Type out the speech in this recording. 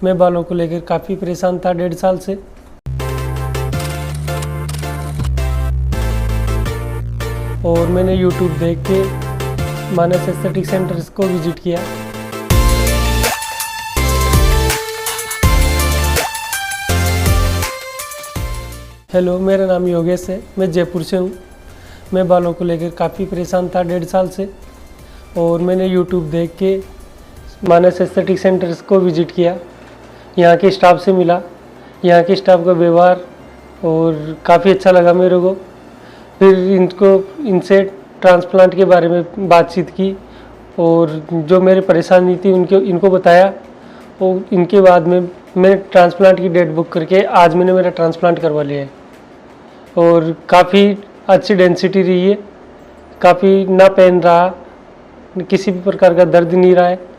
मैं बालों को लेकर काफ़ी परेशान था 1.5 साल से। और मैंने YouTube देख के मानस एस्थेटिक सेंटर्स को विजिट किया। हेलो, मेरा नाम योगेश है, मैं जयपुर से हूँ। मैं बालों को लेकर काफ़ी परेशान था 1.5 साल से और मैंने YouTube देख के मानस एस्थेटिक सेंटर्स को विजिट किया। यहाँ के स्टाफ से मिला, यहाँ के स्टाफ का व्यवहार और काफ़ी अच्छा लगा मेरे को। फिर इनसे ट्रांसप्लांट के बारे में बातचीत की और जो मेरी परेशानी थी इनको बताया। और इनके बाद में मैं ट्रांसप्लांट की डेट बुक करके आज मैंने मेरा ट्रांसप्लांट करवा लिया है और काफ़ी अच्छी डेंसिटी रही है, काफ़ी ना पेन रहा, किसी भी प्रकार का दर्द नहीं रहा है।